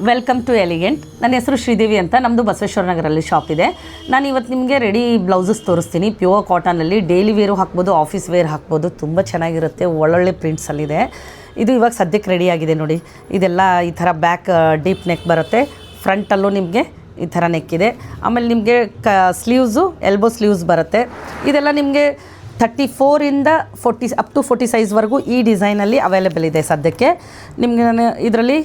Welcome to elegant. ನನ್ನ ಹೆಸರು ಶ್ರೀದೇವಿ ಅಂತ. ನಮ್ಮದು ಬಸವೇಶ್ವರ ನಗರಲ್ಲಿ ಶಾಪ್ ಇದೆ. ನಾನು ಇವತ್ತು ನಿಮಗೆ ರೆಡಿ ಬ್ಲೌಸಸ್ ತೋರಿಸ್ತೀನಿ. ಪ್ಯೂರ್ ಕಾಟನಲ್ಲಿ ಡೈಲಿ ವೇರು ಹಾಕ್ಬೋದು, ಆಫೀಸ್ ವೇರ್ ಹಾಕ್ಬೋದು. ತುಂಬ ಚೆನ್ನಾಗಿರುತ್ತೆ, ಒಳ್ಳೊಳ್ಳೆ ಪ್ರಿಂಟ್ಸಲ್ಲಿದೆ. ಇದು ಇವಾಗ ಸದ್ಯಕ್ಕೆ ರೆಡಿಯಾಗಿದೆ ನೋಡಿ. ಇದೆಲ್ಲ ಈ ಥರ ಬ್ಯಾಕ್ ಡೀಪ್ ನೆಕ್ ಬರುತ್ತೆ, ಫ್ರಂಟಲ್ಲೂ ನಿಮಗೆ ಈ ಥರ ನೆಕ್ ಇದೆ. ಆಮೇಲೆ ನಿಮಗೆ ಸ್ಲೀವ್ಸು ಎಲ್ಬೋ ಸ್ಲೀವ್ಸ್ ಬರುತ್ತೆ. ಇದೆಲ್ಲ ನಿಮಗೆ 34ಇಂದ 40 ಅಪ್ ಟು 40 ಸೈಜ್ವರೆಗೂ ಈ ಡಿಸೈನಲ್ಲಿ ಅವೈಲೇಬಲ್ ಇದೆ ಸದ್ಯಕ್ಕೆ. ನಿಮಗೆ ನಾನು ಇದರಲ್ಲಿ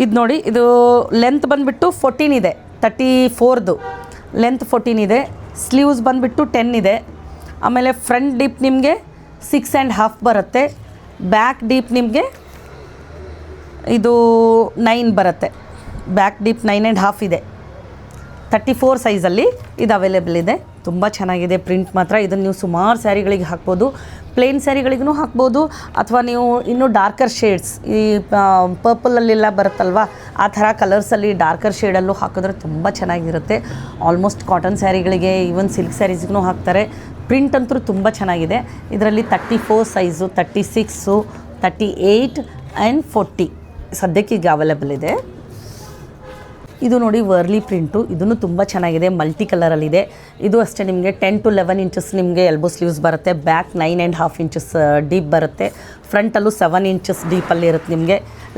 ಇದು ನೋಡಿ, ಇದು ಲೆಂತ್ ಬಂದುಬಿಟ್ಟು 14 ಇದೆ, 34ದು ಲೆಂತ್ 14 ಇದೆ. ಸ್ಲೀವ್ಸ್ ಬಂದುಬಿಟ್ಟು 10 ಇದೆ. ಆಮೇಲೆ ಫ್ರಂಟ್ ಡೀಪ್ ನಿಮಗೆ 6.5 ಬರುತ್ತೆ. ಬ್ಯಾಕ್ ಡೀಪ್ ನಿಮಗೆ ಇದು 9 ಬರುತ್ತೆ. ಬ್ಯಾಕ್ ಡೀಪ್ 9.5 ಇದೆ. 34 ಸೈಜಲ್ಲಿ ಇದು ಅವೈಲೇಬಲ್ ಇದೆ. ತುಂಬ ಚೆನ್ನಾಗಿದೆ ಪ್ರಿಂಟ್ ಮಾತ್ರ. ಇದನ್ನು ನೀವು ಸುಮಾರು ಸ್ಯಾರಿಗಳಿಗೆ ಹಾಕ್ಬೋದು, ಪ್ಲೇನ್ ಸ್ಯಾರಿಗಳಿಗೂ ಹಾಕ್ಬೋದು, ಅಥವಾ ನೀವು ಇನ್ನೂ ಡಾರ್ಕರ್ ಶೇಡ್ಸ್, ಈ ಪರ್ಪಲಲ್ಲೆಲ್ಲ ಬರುತ್ತಲ್ವ, ಆ ಥರ ಕಲರ್ಸಲ್ಲಿ ಡಾರ್ಕರ್ ಶೇಡಲ್ಲೂ ಹಾಕಿದ್ರೆ ತುಂಬ ಚೆನ್ನಾಗಿರುತ್ತೆ. ಆಲ್ಮೋಸ್ಟ್ ಕಾಟನ್ ಸ್ಯಾರಿಗಳಿಗೆ, ಈವನ್ ಸಿಲ್ಕ್ ಸ್ಯಾರೀಸ್ಗೂ ಹಾಕ್ತಾರೆ. ಪ್ರಿಂಟ್ ಅಂತೂ ತುಂಬ ಚೆನ್ನಾಗಿದೆ. ಇದರಲ್ಲಿ 34 ಸೈಜು, 36, 38 ಆ್ಯಂಡ್ 40 ಸದ್ಯಕ್ಕೆ ಈಗ ಅವೈಲೇಬಲ್ ಇದೆ. ಇದು ನೋಡಿ ವರ್ಲಿ ಪ್ರಿಂಟು, ಇದನ್ನು ತುಂಬ ಚೆನ್ನಾಗಿದೆ, ಮಲ್ಟಿ ಕಲರಲ್ಲಿದೆ. ಇದು ಅಷ್ಟೇ ನಿಮಗೆ 10 to 11 ಇಂಚಸ್ ನಿಮಗೆ ಎಲ್ಬೋ ಸ್ಲೀವ್ಸ್ ಬರುತ್ತೆ. ಬ್ಯಾಕ್ 9.5 ಇಂಚಸ್ ಡೀಪ್ ಬರುತ್ತೆ. ಫ್ರಂಟಲ್ಲೂ 7 ಇಂಚಸ್ ಡೀಪಲ್ಲಿ ಇರುತ್ತೆ. ನಿಮಗೆ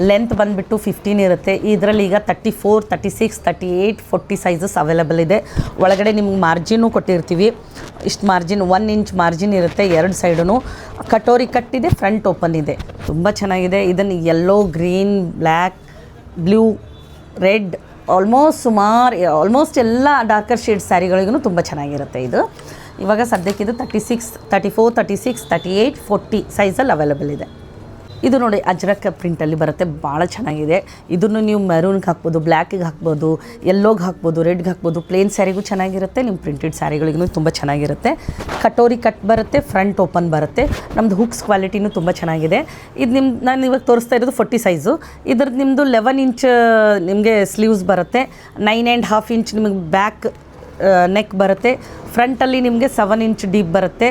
ಲೆಂತ್ ಬಂದುಬಿಟ್ಟು 15 ಇರುತ್ತೆ. ಇದರಲ್ಲಿ ಈಗ 34, 36, 38, 40 ಸೈಜಸ್ ಅವೈಲೇಬಲ್ ಇದೆ. ಒಳಗಡೆ ನಿಮ್ಗೆ ಮಾರ್ಜಿನ್ನು ಕೊಟ್ಟಿರ್ತೀವಿ. ಇಷ್ಟು ಮಾರ್ಜಿನ್ 1 ಇಂಚ್ ಮಾರ್ಜಿನ್ ಇರುತ್ತೆ ಎರಡು ಸೈಡೂ. ಕಟೋರಿ ಕಟ್ ಇದೆ, ಫ್ರಂಟ್ ಓಪನ್ ಇದೆ. ತುಂಬ ಚೆನ್ನಾಗಿದೆ. ಇದನ್ನು yellow, green, black, blue, red, almost ಎಲ್ಲ ಡಾರ್ಕರ್ ಶೇಡ್ ಸ್ಯಾರಿಗಳಿಗೂ ತುಂಬ ಚೆನ್ನಾಗಿರುತ್ತೆ. ಇದು ಇವಾಗ ಸದ್ಯಕ್ಕಿದು 36, 34, 36, 38, 40 ಸೈಜಲ್ಲಿ ಅವೈಲೇಬಲ್ ಇದೆ. ಇದು ನೋಡಿ ಅಜ್ರಕ್ ಪ್ರಿಂಟಲ್ಲಿ ಬರುತ್ತೆ, ಭಾಳ ಚೆನ್ನಾಗಿದೆ. ಇದನ್ನು ನೀವು ಮೆರೂನ್ಗೆ ಹಾಕ್ಬೋದು, ಬ್ಲ್ಯಾಕಿಗೆ ಹಾಕ್ಬೋದು, ಯೆಲ್ಲೋಗೆ ಹಾಕ್ಬೋದು, ರೆಡ್ಗೆ ಹಾಕ್ಬೋದು. ಪ್ಲೇನ್ ಸ್ಯಾರಿಗೂ ಚೆನ್ನಾಗಿರುತ್ತೆ, ನಿಮ್ಮ ಪ್ರಿಂಟೆಡ್ ಸ್ಯಾರಿಗಳಿಗೂ ತುಂಬ ಚೆನ್ನಾಗಿರುತ್ತೆ. ಕಟೋರಿ ಕಟ್ ಬರುತ್ತೆ, ಫ್ರಂಟ್ ಓಪನ್ ಬರುತ್ತೆ. ನಮ್ಮದು ಹುಕ್ಸ್ ಕ್ವಾಲಿಟಿನೂ ತುಂಬ ಚೆನ್ನಾಗಿದೆ. ಇದು ನಾನು ಇವಾಗ ತೋರಿಸ್ತಾ ಇರೋದು 40 ಸೈಜು. ಇದ್ರದ್ದು ನಿಮ್ಮದು 11 ಇಂಚ್ ನಿಮಗೆ ಸ್ಲೀವ್ಸ್ ಬರುತ್ತೆ. 9.5 ಇಂಚ್ ನಿಮಗೆ ಬ್ಯಾಕ್ ನೆಕ್ ಬರುತ್ತೆ. ಫ್ರಂಟಲ್ಲಿ ನಿಮಗೆ 7 ಇಂಚ್ ಡೀಪ್ ಬರುತ್ತೆ.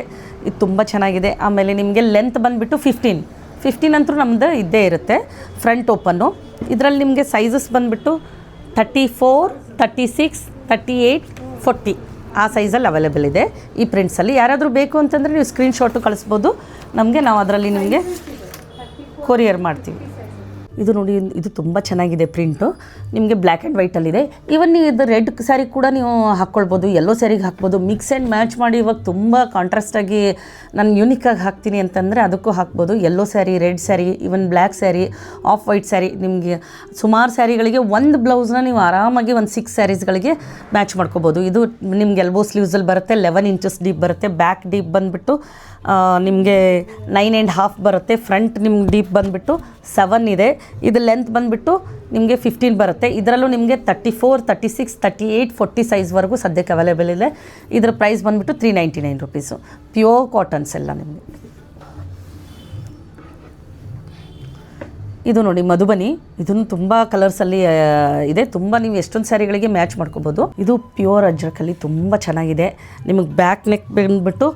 ಇದು ತುಂಬ ಚೆನ್ನಾಗಿದೆ. ಆಮೇಲೆ ನಿಮಗೆ ಲೆಂತ್ ಬಂದುಬಿಟ್ಟು 15 ಅಂತೂ ನಮ್ಮದು ಇದ್ದೇ ಇರುತ್ತೆ. Front open. ಇದರಲ್ಲಿ ನಿಮಗೆ ಸೈಜಸ್ ಬಂದುಬಿಟ್ಟು 34, 36, 38, 40 ಆ ಸೈಜಲ್ಲಿ ಅವೈಲೇಬಲ್ ಇದೆ ಈ ಪ್ರಿಂಟ್ಸಲ್ಲಿ. ಯಾರಾದರೂ ಬೇಕು ಅಂತಂದರೆ ನೀವು ಸ್ಕ್ರೀನ್ಶಾಟು ಕಳಿಸ್ಬೋದು ನಮಗೆ, ನಾವು ಅದರಲ್ಲಿ ನಿಮಗೆ ಕೊರಿಯರ್ ಮಾಡ್ತೀವಿ. ಇದು ನೋಡಿ, ಇದು ತುಂಬ ಚೆನ್ನಾಗಿದೆ ಪ್ರಿಂಟು. ನಿಮಗೆ ಬ್ಲ್ಯಾಕ್ ಆ್ಯಂಡ್ ವೈಟಲ್ಲಿದೆ. ಈವನ್ ನೀವು ಇದು ರೆಡ್ ಸ್ಯಾರಿ ಕೂಡ ನೀವು ಹಾಕ್ಕೊಳ್ಬೋದು, ಯೆಲ್ಲೋ ಸ್ಯಾರಿಗೆ ಹಾಕ್ಬೋದು. ಮಿಕ್ಸ್ ಆ್ಯಂಡ್ ಮ್ಯಾಚ್ ಮಾಡಿ ಇವಾಗ ತುಂಬ ಕಾಂಟ್ರಾಸ್ಟಾಗಿ ನಾನು ಯೂನಿಕಾಗಿ ಹಾಕ್ತೀನಿ ಅಂತಂದರೆ ಅದಕ್ಕೂ ಹಾಕ್ಬೋದು. Yellow sari, red sari, even black sari, of white sari, ನಿಮಗೆ ಸುಮಾರು ಸ್ಯಾರಿಗಳಿಗೆ ಒಂದು ಬ್ಲೌಸ್ನ ನೀವು ಆರಾಮಾಗಿ ಒಂದು 6 ಸ್ಯಾರೀಸ್ಗಳಿಗೆ ಮ್ಯಾಚ್ ಮಾಡ್ಕೋಬೋದು. ಇದು ನಿಮ್ಗೆ ಎಲ್ಬೋ ಸ್ಲೀವ್ಸಲ್ಲಿ ಬರುತ್ತೆ. 11 ಇಂಚಸ್ ಡೀಪ್ ಬರುತ್ತೆ. ಬ್ಯಾಕ್ ಡೀಪ್ ಬಂದುಬಿಟ್ಟು ನಿಮಗೆ 9.5 ಬರುತ್ತೆ. ಫ್ರಂಟ್ ನಿಮ್ಗೆ ಡೀಪ್ ಬಂದುಬಿಟ್ಟು 7 ಇದೆ. ಇದು ಲೆಂತ್ ಬಂದುಬಿಟ್ಟು ನಿಮಗೆ 15 ಬರುತ್ತೆ. ಇದರಲ್ಲೂ ನಿಮಗೆ 34, 36, 38, 40 ಸೈಜ್ವರೆಗೂ ಸದ್ಯಕ್ಕೆ ಅವೈಲೇಬಲ್ ಇದೆ. ಇದರ ಪ್ರೈಸ್ ಬಂದುಬಿಟ್ಟು 399 ರುಪೀಸು. ಪ್ಯೂರ್ ಕಾಟನ್ಸ್ ಎಲ್ಲ ನಿಮಗೆ. ಇದು ನೋಡಿ ಮಧುಬನಿ, ಇದನ್ನು ತುಂಬ ಕಲರ್ಸಲ್ಲಿ ಇದೆ. ತುಂಬ ನೀವು ಎಷ್ಟೊಂದು ಸ್ಯಾರಿಗಳಿಗೆ ಮ್ಯಾಚ್ ಮಾಡ್ಕೋಬೋದು. ಇದು ಪ್ಯೂರ್ ಅಜ್ರಕಲ್ಲಿ ತುಂಬ ಚೆನ್ನಾಗಿದೆ. ನಿಮಗೆ ಬ್ಯಾಕ್ ನೆಕ್ ಬಂದುಬಿಟ್ಟು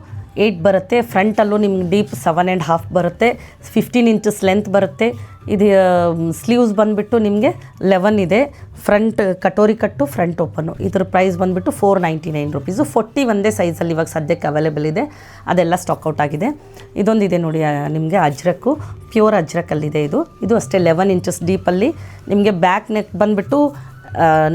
8 ಬರುತ್ತೆ. ಫ್ರಂಟಲ್ಲೂ ನಿಮ್ಗೆ ಡೀಪ್ 7.5 ಬರುತ್ತೆ. 15 ಇಂಚಸ್ ಲೆಂತ್ ಬರುತ್ತೆ. ಇದು ಸ್ಲೀವ್ಸ್ ಬಂದುಬಿಟ್ಟು ನಿಮಗೆ 11 ಇದೆ. ಫ್ರಂಟ್ ಕಟೋರಿ ಕಟ್ಟು, ಫ್ರಂಟ್ ಓಪನ್ನು. ಇದ್ರ ಪ್ರೈಸ್ ಬಂದುಬಿಟ್ಟು 499 ರುಪೀಸು. 40 ಒಂದೇ ಸೈಜಲ್ಲಿ ಇವಾಗ ಸದ್ಯಕ್ಕೆ ಅವೈಲೇಬಲ್ ಇದೆ. ಅದೆಲ್ಲ ಸ್ಟಾಕ್ಔಟ್ ಆಗಿದೆ. ಇದೊಂದಿದೆ ನೋಡಿ ನಿಮಗೆ ಅಜ್ರಕ್ಕು, ಪ್ಯೂರ್ ಅಜ್ರಕಲ್ಲಿದೆ. ಇದು ಅಷ್ಟೇ 11 ಇಂಚಸ್ ಡೀಪಲ್ಲಿ ನಿಮಗೆ ಬ್ಯಾಕ್ ನೆಕ್ ಬಂದುಬಿಟ್ಟು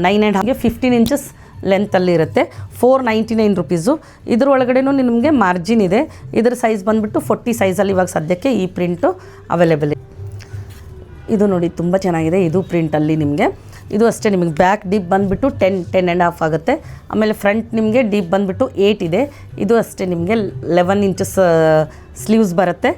9.5 15 ಇಂಚಸ್ ಲೆಂತಲ್ಲಿ ಇರುತ್ತೆ. 499 ರುಪೀಸು. ಇದ್ರ ಒಳಗಡೆನೂ ನಿಮಗೆ ಮಾರ್ಜಿನ್ ಇದೆ. ಇದರ ಸೈಜ್ ಬಂದುಬಿಟ್ಟು 40 ಸೈಜಲ್ಲಿ ಇವಾಗ ಸದ್ಯಕ್ಕೆ ಈ ಪ್ರಿಂಟು ಅವೈಲೇಬಲ್ ಇದೆ. ಇದು ನೋಡಿ ತುಂಬ ಚೆನ್ನಾಗಿದೆ. ಇದು ಪ್ರಿಂಟಲ್ಲಿ ನಿಮಗೆ ಇದು ಅಷ್ಟೇ ನಿಮಗೆ ಬ್ಯಾಕ್ ಡೀಪ್ ಬಂದುಬಿಟ್ಟು 10.5 ಆಗುತ್ತೆ. ಆಮೇಲೆ ಫ್ರಂಟ್ ನಿಮಗೆ ಡೀಪ್ ಬಂದುಬಿಟ್ಟು 8 ಇದೆ. ಇದು ಅಷ್ಟೇ ನಿಮಗೆ 11 ಇಂಚಸ್ ಸ್ಲೀವ್ಸ್ ಬರುತ್ತೆ.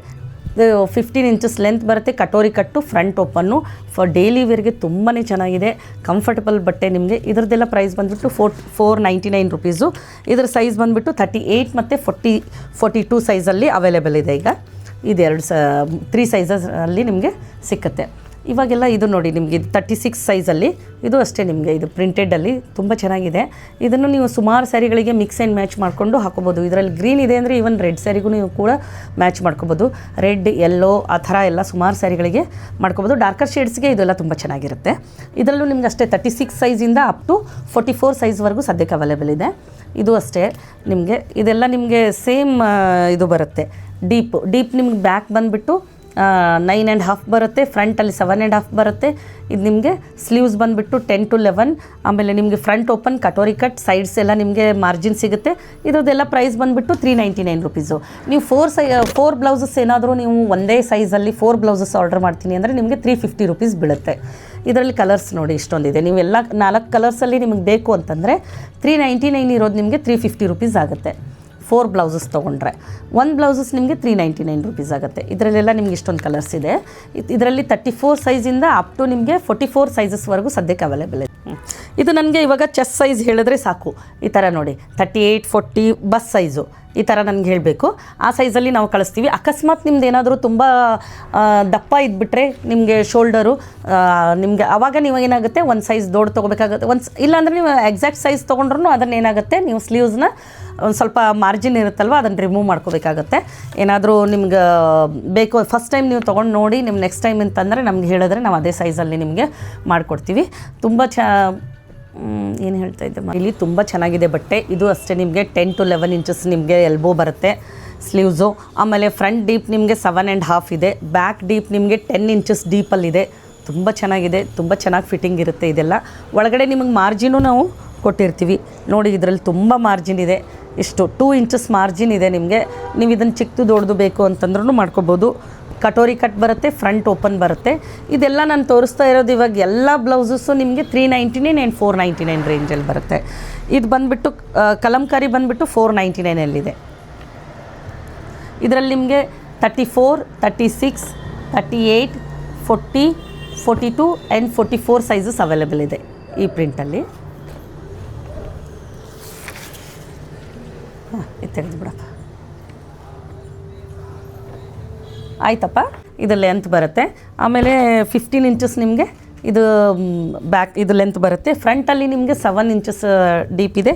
15 ಇಂಚಸ್ ಲೆಂತ್ ಬರುತ್ತೆ. ಕಟೋರಿ ಕಟ್ಟು, ಫ್ರಂಟ್ ಓಪನ್ನು. ಫಾರ್ ಡೈಲಿ ವೇರ್ಗೆ ತುಂಬಾ ಚೆನ್ನಾಗಿದೆ, ಕಂಫರ್ಟಬಲ್ ಬಟ್ಟೆ ನಿಮಗೆ. ಇದರದ್ದೆಲ್ಲ ಪ್ರೈಸ್ ಬಂದುಬಿಟ್ಟು 499 ರುಪೀಸು. ಇದರ ಸೈಜ್ ಬಂದುಬಿಟ್ಟು 38 ಮತ್ತು 42 ಸೈಜಲ್ಲಿ ಅವೈಲೇಬಲ್ ಇದೆ. ಈಗ ಇದು 3 ಸೈಜಲ್ಲಿ ನಿಮಗೆ ಸಿಕ್ಕುತ್ತೆ. ಇವಾಗೆಲ್ಲ ಇದು ನೋಡಿ ನಿಮಗೆ 36 ಸೈಜಲ್ಲಿ ಇದು ಅಷ್ಟೇ ನಿಮಗೆ ಇದು ಪ್ರಿಂಟೆಡಲ್ಲಿ ತುಂಬ ಚೆನ್ನಾಗಿದೆ. ಇದನ್ನು ನೀವು ಸುಮಾರು ಸ್ಯಾರಿಗಳಿಗೆ ಮಿಕ್ಸ್ ಆ್ಯಂಡ್ ಮ್ಯಾಚ್ ಮಾಡಿಕೊಂಡು ಹಾಕೋಬೋದು. ಇದರಲ್ಲಿ ಗ್ರೀನ್ ಇದೆ ಅಂದರೆ ಈವನ್ ರೆಡ್ ಸ್ಯಾರಿಗೂ ನೀವು ಕೂಡ ಮ್ಯಾಚ್ ಮಾಡ್ಕೋಬೋದು. ರೆಡ್ ಯೆಲ್ಲೋ ಆ ಥರ ಎಲ್ಲ ಸುಮಾರು ಸ್ಯಾರಿಗಳಿಗೆ ಮಾಡ್ಕೋಬೋದು. ಡಾರ್ಕರ್ ಶೇಡ್ಸ್ಗೆ ಇದೆಲ್ಲ ತುಂಬ ಚೆನ್ನಾಗಿರುತ್ತೆ. ಇದರಲ್ಲೂ ನಿಮ್ಗೆ ಅಷ್ಟೇ 36 ಸೈಜಿಂದ ಅಪ್ ಟು 44 ಸೈಜ್ವರೆಗೂ ಸದ್ಯಕ್ಕೆ ಅವೈಲೇಬಲ್ ಇದೆ. ಇದು ಅಷ್ಟೇ ನಿಮಗೆ ಇದೆಲ್ಲ ನಿಮಗೆ ಸೇಮ್ ಇದು ಬರುತ್ತೆ. ಡೀಪ್ ನಿಮ್ಗೆ ಬ್ಯಾಕ್ ಬಂದುಬಿಟ್ಟು 9.5 ಬರುತ್ತೆ, ಫ್ರಂಟಲ್ಲಿ 7.5 ಬರುತ್ತೆ. ಇದು ನಿಮಗೆ ಸ್ಲೀವ್ಸ್ ಬಂದುಬಿಟ್ಟು 10 to 11. ಆಮೇಲೆ ನಿಮಗೆ front open katori cut, sides ಎಲ್ಲ ನಿಮಗೆ ಮಾರ್ಜಿನ್ ಸಿಗುತ್ತೆ. ಇದ್ರದ್ದೆಲ್ಲ ಪ್ರೈಸ್ ಬಂದುಬಿಟ್ಟು 399 ರುಪೀಸು. ನೀವು 4 ಬ್ಲೌಸಸ್ ಏನಾದರೂ ನೀವು ಒಂದೇ ಸೈಜಲ್ಲಿ 4 ಬ್ಲೌಸಸ್ ಆರ್ಡರ್ ಮಾಡ್ತೀನಿ ಅಂದರೆ ನಿಮಗೆ 350 ರುಪೀಸ್ ಬೀಳುತ್ತೆ. ಇದರಲ್ಲಿ ಕಲರ್ಸ್ ನೋಡಿ ಇಷ್ಟೊಂದಿದೆ. ನೀವು ಎಲ್ಲ 4 ಕಲರ್ಸಲ್ಲಿ ನಿಮಗೆ ಬೇಕು ಅಂತಂದರೆ 399 ಇರೋದು ನಿಮಗೆ 350 ರುಪೀಸ್ ಆಗುತ್ತೆ. 4 ಬ್ಲೌಸಸ್ ತೊಗೊಂಡ್ರೆ 1 ಬ್ಲೌಸಸ್ ನಿಮಗೆ 399 ರುಪೀಸ್ ಆಗುತ್ತೆ. ಇದರಲ್ಲೆಲ್ಲ ನಿಮ್ಗೆ ಇಷ್ಟೊಂದು ಕಲರ್ಸ್ ಇದೆ. ಇದರಲ್ಲಿ 34 ಸೈಜಿಂದ ಅಪ್ ಟು ನಿಮಗೆ 44 ಸೈಜಸ್ವರೆಗೂ ಸದ್ಯಕ್ಕೆ ಅವೈಲೇಬಲ್ ಇದೆ. ಇದು ನನಗೆ ಇವಾಗ ಚೆಸ್ಟ್ ಸೈಜ್ ಹೇಳಿದ್ರೆ ಸಾಕು. ಈ ಥರ ನೋಡಿ 38, 40 ಬಸ್ ಸೈಜು ಈ ಥರ ನನಗೆ ಹೇಳಬೇಕು. ಆ ಸೈಜಲ್ಲಿ ನಾವು ಕಳಿಸ್ತೀವಿ. ಅಕಸ್ಮಾತ್ ನಿಮ್ದು ಏನಾದರೂ ತುಂಬ ದಪ್ಪ ಇದ್ಬಿಟ್ರೆ ನಿಮಗೆ ಶೋಲ್ಡರು ನಿಮಗೆ ಆವಾಗ ನೀವು ಏನಾಗುತ್ತೆ ಒಂದು ಸೈಜ್ ದೊಡ್ಡ ತೊಗೋಬೇಕಾಗುತ್ತೆ. ಇಲ್ಲಾಂದರೆ ನೀವು ಎಕ್ಸಾಕ್ಟ್ ಸೈಜ್ ತೊಗೊಂಡ್ರೂ ಅದನ್ನು ಏನಾಗುತ್ತೆ ನೀವು ಸ್ಲೀವ್ಸ್ನ ಒಂದು ಸ್ವಲ್ಪ ಮಾರ್ಜಿನ್ ಇರುತ್ತಲ್ವ ಅದನ್ನು ರಿಮೂವ್ ಮಾಡ್ಕೋಬೇಕಾಗತ್ತೆ. ಏನಾದರೂ ನಿಮ್ಗೆ ಬೇಕು ಫಸ್ಟ್ ಟೈಮ್ ನೀವು ತೊಗೊಂಡು ನೋಡಿ ನಿಮ್ಮ ನೆಕ್ಸ್ಟ್ ಟೈಮ್ ಅಂತಂದರೆ ನಮ್ಗೆ ಹೇಳಿದ್ರೆ ನಾವು ಅದೇ ಸೈಜಲ್ಲಿ ನಿಮಗೆ ಮಾಡಿಕೊಡ್ತೀವಿ. ತುಂಬ ಏನು ಹೇಳ್ತಾ ಇದ್ದೆ ಇಲ್ಲಿ ತುಂಬ ಚೆನ್ನಾಗಿದೆ ಬಟ್ಟೆ. ಇದು ಅಷ್ಟೇ ನಿಮಗೆ 10 to 11 ಇಂಚಸ್ ನಿಮಗೆ ಎಲ್ಬೋ ಬರುತ್ತೆ ಸ್ಲೀವ್ಸು. ಆಮೇಲೆ ಫ್ರಂಟ್ ಡೀಪ್ ನಿಮಗೆ 7.5 ಇದೆ, ಬ್ಯಾಕ್ ಡೀಪ್ ನಿಮಗೆ 10 ಇಂಚಸ್ ಡೀಪಲ್ಲಿದೆ. ತುಂಬ ಚೆನ್ನಾಗಿದೆ, ತುಂಬ ಚೆನ್ನಾಗಿ ಫಿಟ್ಟಿಂಗ್ ಇರುತ್ತೆ. ಇದೆಲ್ಲ ಒಳಗಡೆ ನಿಮಗೆ ಮಾರ್ಜಿನೂ ನಾವು ಕೊಟ್ಟಿರ್ತೀವಿ ನೋಡಿ. ಇದರಲ್ಲಿ ತುಂಬ ಮಾರ್ಜಿನ್ ಇದೆ. ಇಷ್ಟು 2 ಇಂಚಸ್ ಮಾರ್ಜಿನ್ ಇದೆ ನಿಮಗೆ. ನೀವು ಇದನ್ನು ಚಿಕ್ಕದು ದೊಡ್ಡದು ಬೇಕು ಅಂತಂದ್ರೂ ಮಾಡ್ಕೋಬೋದು. ಕಟೋರಿ ಕಟ್ ಬರುತ್ತೆ, ಫ್ರಂಟ್ ಓಪನ್ ಬರುತ್ತೆ. ಇದೆಲ್ಲ ನಾನು ತೋರಿಸ್ತಾ ಇರೋದು ಇವಾಗ ಎಲ್ಲ ಬ್ಲೌಸಸ್ಸು ನಿಮಗೆ 399 ಆ್ಯಂಡ್ 499 ರೇಂಜಲ್ಲಿ ಬರುತ್ತೆ. ಇದು ಬಂದುಬಿಟ್ಟು ಕಲಂಕಾರಿ ಬಂದುಬಿಟ್ಟು 499 ಇದರಲ್ಲಿ ನಿಮಗೆ 34, 36, 38, 40, 42 ಆ್ಯಂಡ್ 44 ಸೈಜಸ್ ಅವೈಲೇಬಲ್ ಇದೆ ಈ ಪ್ರಿಂಟಲ್ಲಿ. ಇದು ತೆಗೆದು ಬಿಡಪ್ಪ ಆಯ್ತಪ್ಪ. ಇದು ಲೆಂತ್ ಬರುತ್ತೆ. ಆಮೇಲೆ 15 ಇಂಚಸ್ ನಿಮಗೆ ಇದು ಬ್ಯಾಕ್ ಇದು ಲೆಂತ್ ಬರುತ್ತೆ. ಫ್ರಂಟಲ್ಲಿ ನಿಮಗೆ 7 ಇಂಚಸ್ ಡೀಪ್ ಇದೆ,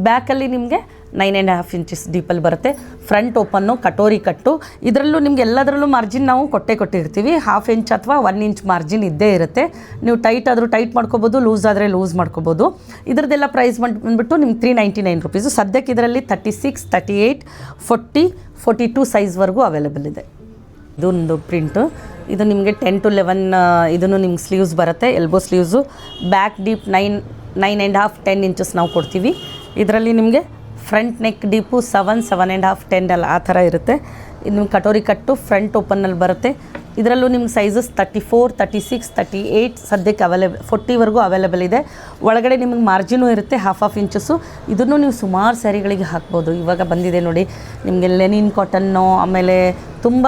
ಬ್ಯಾಕಲ್ಲಿ ನಿಮಗೆ 9.5 ಇಂಚಸ್ ಡೀಪಲ್ಲಿ ಬರುತ್ತೆ. ಫ್ರಂಟ್ ಓಪನ್ನು ಕಟೋರಿ ಕಟ್ಟು. ಇದರಲ್ಲೂ ನಿಮ್ಗೆ ಎಲ್ಲದರಲ್ಲೂ ಮಾರ್ಜಿನ್ ನಾವು ಕೊಟ್ಟಿರ್ತೀವಿ. 1/2 ಇಂಚ್ ಅಥವಾ 1 ಇಂಚ್ ಮಾರ್ಜಿನ್ ಇದ್ದೇ ಇರುತ್ತೆ. ನೀವು ಟೈಟ್ ಆದರೂ ಟೈಟ್ ಮಾಡ್ಕೋಬೋದು, ಲೂಸ್ ಆದರೆ ಲೂಸ್ ಮಾಡ್ಕೋಬೋದು. ಇದರದ್ದೆಲ್ಲ ಪ್ರೈಸ್ ಬಂದುಬಿಟ್ಟು ನಿಮ್ಗೆ 399 ರುಪೀಸು. ಸದ್ಯಕ್ಕೆ ಇದರಲ್ಲಿ 36, 38, 40, 42 ಸೈಜ್ವರೆಗೂ ಅವೈಲೇಬಲ್ ಇದೆ. ಇದೊಂದು ಪ್ರಿಂಟು. ಇದು ನಿಮಗೆ 10 to 11 ಇದನ್ನು ನಿಮ್ಗೆ ಸ್ಲೀವ್ಸ್ ಬರುತ್ತೆ, elbow sleeves. Back deep 9.5, 10 inches ನಾವು ಕೊಡ್ತೀವಿ. ಇದರಲ್ಲಿ ನಿಮಗೆ ಫ್ರಂಟ್ ನೆಕ್ ಡೀಪು 7, 7.5, 10 ಎಲ್ಲ ಆ ಥರ ಇರುತ್ತೆ. ಇದು ನಿಮ್ಗೆ ಕಟೋರಿ ಕಟ್ಟು ಫ್ರಂಟ್ ಓಪನ್ನಲ್ಲಿ ಬರುತ್ತೆ. ಇದರಲ್ಲೂ ನಿಮ್ಗೆ ಸೈಜಸ್ 34, 36, 38 ಸದ್ಯಕ್ಕೆ ಅವೈಲೇಬಲ್, 40ವರೆಗೂ ಅವೈಲೇಬಲ್ ಇದೆ. ಒಳಗಡೆ ನಿಮಗೆ ಮಾರ್ಜಿನೂ ಇರುತ್ತೆ 1/2 ಇಂಚಸ್ಸು. ಇದನ್ನು ನೀವು ಸುಮಾರು ಸ್ಯಾರಿಗಳಿಗೆ ಹಾಕ್ಬೋದು. ಇವಾಗ ಬಂದಿದೆ ನೋಡಿ ನಿಮಗೆ ಲೆನಿನ್ ಕಾಟನ್ನು, ಆಮೇಲೆ ತುಂಬ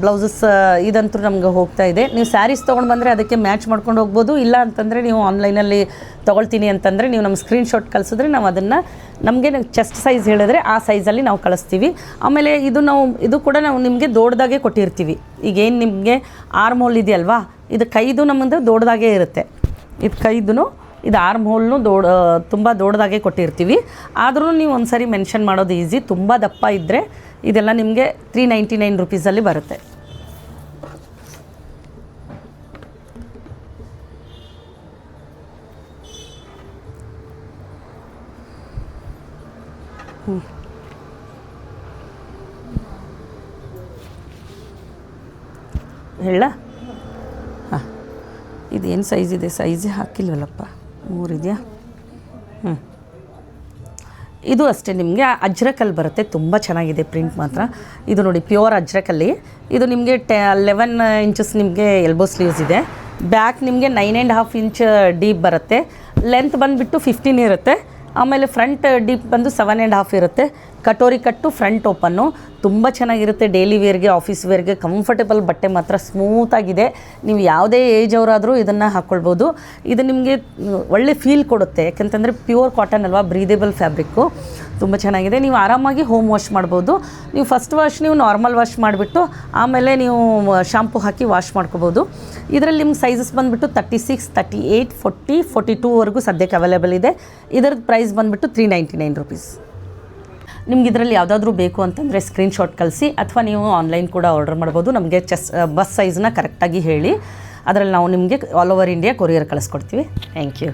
ಬ್ಲೌಸಸ್ ಇದಂತೂ ನಮ್ಗೆ ಹೋಗ್ತಾ ಇದೆ. ನೀವು ಸ್ಯಾರೀಸ್ ತೊಗೊಂಡು ಬಂದರೆ ಅದಕ್ಕೆ ಮ್ಯಾಚ್ ಮಾಡ್ಕೊಂಡು ಹೋಗ್ಬೋದು. ಇಲ್ಲ ಅಂತಂದರೆ ನೀವು ಆನ್ಲೈನಲ್ಲಿ ತೊಗೊಳ್ತೀನಿ ಅಂತಂದರೆ ನೀವು ನಮ್ಮ ಸ್ಕ್ರೀನ್ಶಾಟ್ ಕಳಿಸಿದ್ರೆ ನಾವು ಅದನ್ನು ನಮಗೆ ಚೆಸ್ಟ್ ಸೈಜ್ ಹೇಳಿದ್ರೆ ಆ ಸೈಜಲ್ಲಿ ನಾವು ಕಳಿಸ್ತೀವಿ. ಆಮೇಲೆ ಇದು ಕೂಡ ನಾವು ನಿಮಗೆ ದೊಡ್ಡದಾಗೆ ಕೊಟ್ಟಿರ್ತೀವಿ. ಈಗೇನು ನಿಮಗೆ ಆರ್ಮ್ ಹೋಲ್ ಇದೆಯಲ್ವಾ, ಇದು ಕೈದು ನಮ್ಮದು ದೊಡ್ಡದಾಗೇ ಇರುತ್ತೆ. ಇದು ಕೈದು ಇದು ಆರ್ಮ್ ಹೋಲ್ನು ತುಂಬ ದೊಡ್ಡದಾಗೆ ಕೊಟ್ಟಿರ್ತೀವಿ. ಆದರೂ ನೀವು ಒಂದು ಸರಿ ಮೆನ್ಷನ್ ಮಾಡೋದು ಈಸಿ. ತುಂಬ ದಪ್ಪ ಇದ್ದರೆ ಇದೆಲ್ಲ ನಿಮಗೆ 399 ರುಪೀಸಲ್ಲಿ ಬರುತ್ತೆ. ಹೇಳ ಹಾಂ, ಇದೇನು ಸೈಜ್ ಇದೆ? ಸೈಜೇ ಹಾಕಿಲ್ವಲ್ಲಪ್ಪ, 3 ಇದೆಯಾ? ಇದು ಅಷ್ಟೇ ನಿಮಗೆ ಅಜ್ರಕಲ್ಲಿ ಬರುತ್ತೆ. ತುಂಬ ಚೆನ್ನಾಗಿದೆ ಪ್ರಿಂಟ್ ಮಾತ್ರ. ಇದು ನೋಡಿ ಪ್ಯೂರ್ ಅಜ್ರಕಲ್ಲಿ. ಇದು ನಿಮಗೆ 11 ಇಂಚಸ್ ನಿಮಗೆ ಎಲ್ಬೋ ಸ್ಲೀವ್ಸ್ ಇದೆ. ಬ್ಯಾಕ್ ನಿಮಗೆ 9.5 ಇಂಚ್ ಡೀಪ್ ಬರುತ್ತೆ. ಲೆಂತ್ ಬಂದುಬಿಟ್ಟು 15 ಇರುತ್ತೆ. ಆಮೇಲೆ ಫ್ರಂಟ್ ಡೀಪ್ ಬಂದು 7.5 ಇರುತ್ತೆ. ಕಟೋರಿ ಕಟ್ಟು ಫ್ರಂಟ್ ಓಪನ್ನು ತುಂಬ ಚೆನ್ನಾಗಿರುತ್ತೆ. ಡೈಲಿ ವೇರ್ಗೆ, ಆಫೀಸ್ ವೇರ್ಗೆ ಕಂಫರ್ಟೇಬಲ್ ಬಟ್ಟೆ ಮಾತ್ರ ಸ್ಮೂತಾಗಿದೆ. ನೀವು ಯಾವುದೇ ಏಜ್ ಅವರಾದರೂ ಇದನ್ನು ಹಾಕ್ಕೊಳ್ಬೋದು. ಇದು ನಿಮಗೆ ಒಳ್ಳೆ ಫೀಲ್ ಕೊಡುತ್ತೆ, ಯಾಕೆಂತಂದರೆ ಪ್ಯೂರ್ ಕಾಟನ್ ಅಲ್ವಾ, ಬ್ರೀದೇಬಲ್ ಫ್ಯಾಬ್ರಿಕ್ಕು, ತುಂಬ ಚೆನ್ನಾಗಿದೆ. ನೀವು ಆರಾಮಾಗಿ ಹೋಮ್ ವಾಶ್ ಮಾಡ್ಬೋದು. ನೀವು ಫಸ್ಟ್ ವಾಶ್ ನೀವು ನಾರ್ಮಲ್ ವಾಶ್ ಮಾಡಿಬಿಟ್ಟು ಆಮೇಲೆ ನೀವು ಶಾಂಪು ಹಾಕಿ ವಾಶ್ ಮಾಡ್ಕೋಬೋದು. ಇದರಲ್ಲಿ ನಿಮ್ಗೆ ಸೈಜಸ್ ಬಂದುಬಿಟ್ಟು 36, 38, 40, 42ವರೆಗೂ ಸದ್ಯಕ್ಕೆ ಅವೈಲೇಬಲ್ ಇದೆ. ಇದರದ್ದು ಪ್ರೈಸ್ ಬಂದುಬಿಟ್ಟು 399 ರುಪೀಸ್. ನಿಮ್ಗೆ ಇದರಲ್ಲಿ ಯಾವುದಾದ್ರೂ ಬೇಕು ಅಂತಂದರೆ ಸ್ಕ್ರೀನ್ಶಾಟ್ ಕಳಿಸಿ, ಅಥವಾ ನೀವು ಆನ್ಲೈನ್ ಕೂಡ ಆರ್ಡರ್ ಮಾಡ್ಬೋದು. ನಮಗೆ ಬಸ್ ಸೈಜ್ನ ಕರೆಕ್ಟಾಗಿ ಹೇಳಿ, ಅದರಲ್ಲಿ ನಾವು ನಿಮಗೆ ಆಲ್ ಓವರ್ ಇಂಡಿಯಾ ಕೊರಿಯರ್ ಕಳಿಸ್ಕೊಡ್ತೀವಿ. Thank you.